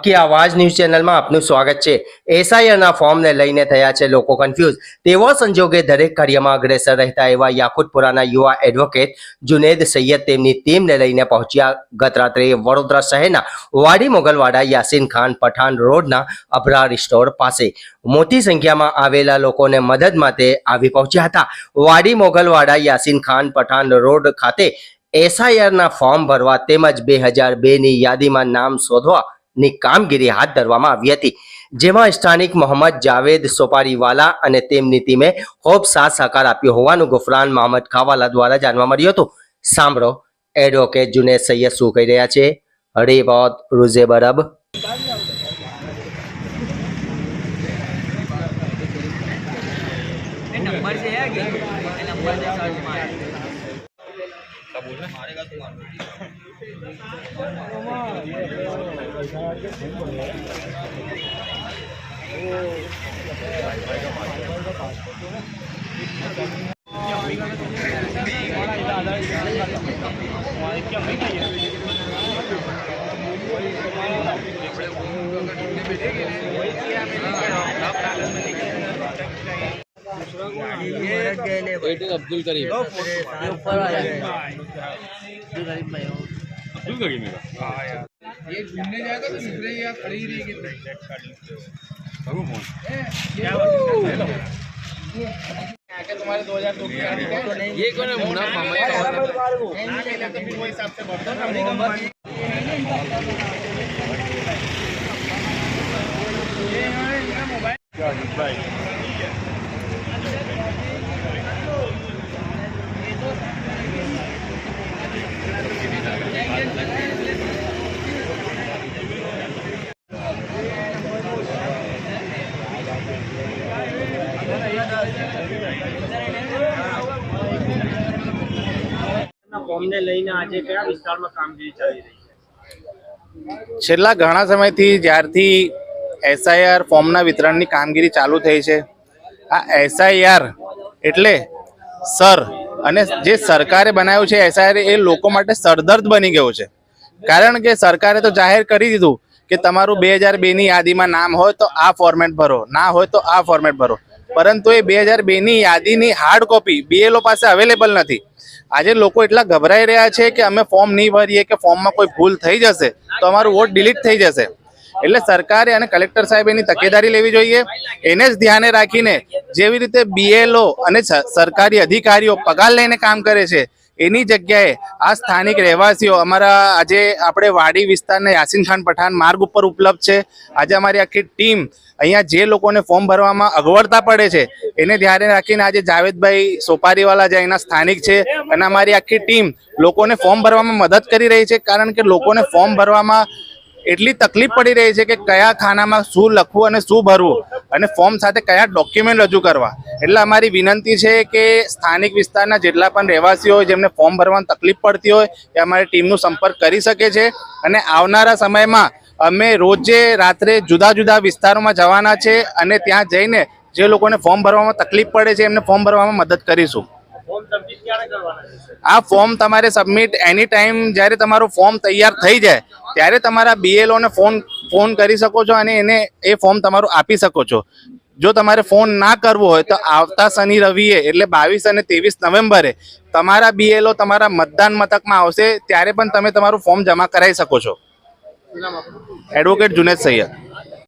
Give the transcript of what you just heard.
की आवाज news channel में आपનું સ્વાગત છે। એસઆઈઆરના ફોર્મને લઈને થયા છે લોકો કન્ફ્યુઝ। તેવા સંજોગે દરેક કાર્યમાં અગ્રેસર રહેતા એવા યાકુતપુરાના યુવા એડવોકેટ જુનેદ સૈયદ તેમની ટીમને લઈને પહોંચ્યા ગત રાત્રે વડોદરા શહેરના વાડી મોગલવાડા યાસીન ખાન પઠાણ રોડના અબરાર સ્ટોર પાસે મોટી સંખ્યામાં આવેલા લોકોને મદદ માટે આવી પહોંચ્યા હતા। વાડી મોગલવાડા યાસીન ખાન પઠાણ રોડ ખાતે એસઆઈઆરના ફોર્મ ભરવા તેમજ 2002ની યાદીમાં નામ શોધવાની કામગીરી હાથ ધરવામાં આવી હતી, જેમાં સ્થાનિક મોહમ્મદ જાવેદ સોપારીવાલા અને તેમની ટીમે ખૂબ સાથ સહકાર આપ્યો હોવાનું ગુફરાન મોહમ્મદ ખાવાલા દ્વારા જાણવા મળ્યું હતું। સાંભળો એડવોકેટ જુનેદ સૈયદ શું કહી રહ્યા છે। રિપોર્ટ રૂઝે બરબ। नंबर से है कि नंबर से सर्च मार अब्दुल करीम अब्दुल करीम ये घूमने जाएगा तो दूसरे ही आप खड़ी रहेगी तुम्हारे 2002 की ये कौन है मुन्ना मामा तो फिर वो हिसाब से बढ़ता मोबाइल ફોર્મને લઈને આજે કયા વિસ્તારમાં કામગીરી ચાલી રહી છે? છેલ્લા ઘણા સમયથી જ્યારથી એસઆઈઆર ફોર્મના વિતરણની કામગીરી ચાલુ થઈ છે, આ એસઆઈઆર એટલે સર અને જે સરકારે બનાવ્યું છે એસઆઈઆર એ લોકો માટે સરદર્દ બની ગયો છે। કારણ કે સરકારે તો જાહેર કરી દીધું કે તમારું 2002ની યાદીમાં નામ હોય તો આ ફોર્મેટ ભરો, ના હોય તો આ ફોર્મેટ ભરો, પરંતુ એ 2002ની યાદીની હાર્ડ કોપી બીએલઓ પાસે અવેલેબલ નથી। આજે લોકો એટલા ગભરાઈ રહ્યા છે કે અમે ફોર્મ નહીં ભરીએ કે ફોર્મમાં કોઈ ભૂલ થઈ જશે તો અમારું વોટ ડિલીટ થઈ જશે। એટલે સરકારે અને કલેક્ટર સાહેબ એની તકેદારી લેવી જોઈએ। એને જ ધ્યાને રાખીને જેવી રીતે બીએલઓ અને સરકારી અધિકારીઓ પગાર લઈને કામ કરે છે એની જગ્યાએ આ સ્થાનિક રહેવાસીઓ અમારા આજે આપણે વાડી વિસ્તારના યાસીન ખાન પઠાણ માર્ગ ઉપર ઉપલબ્ધ છે। આજે અમારી આખી ટીમ અહીંયા જે લોકોને ફોર્મ ભરવામાં અગવડતા પડે છે એને ધ્યાને રાખીને આજે જાવેદભાઈ સોપારીવાલા જે અહીંના સ્થાનિક છે અને અમારી આખી ટીમ લોકોને ફોર્મ ભરવામાં મદદ કરી રહી છે। કારણ કે લોકોને ફોર્મ ભરવામાં એટલી તકલીફ પડી રહી છે કે કયા ખાનામાં શું લખવું અને શું ભરવું અને ફોર્મ સાથે કયા ડોક્યુમેન્ટ રજૂ કરવા। એટલે અમારી વિનંતી છે કે સ્થાનિક વિસ્તારના જેટલા પણ રહેવાસીઓ હોય જેમને ફોર્મ ભરવામાં તકલીફ પડતી હોય એ અમારી ટીમનો સંપર્ક કરી શકે છે। અને આવનારા સમયમાં અમે રોજે રાત્રે જુદા જુદા વિસ્તારોમાં જવાના છે અને ત્યાં જઈને જે લોકોને ફોર્મ ભરવામાં તકલીફ પડે છે એમને ફોર્મ ભરવામાં મદદ કરીશું। આ ફોર્મ તમારે સબમિટ એની ટાઈમ જ્યારે તમારું ફોર્મ તૈયાર થઈ જાય ત્યારે તમારા બીએલઓને ફોન કરી શકો છો અને એને એ ફોર્મ તમારું આપી શકો છો। જો તમારે ફોન ના કરવો હોય તો આવતા શનિ રવિએ એટલે 22 અને 23 નવેમ્બરે તમારા બીએલઓ તમારા મતદાન મથકમાં આવશે, ત્યારે પણ તમે તમારું ફોર્મ જમા કરાવી શકો છો। એડવોકેટ જુનેદ સૈયદ।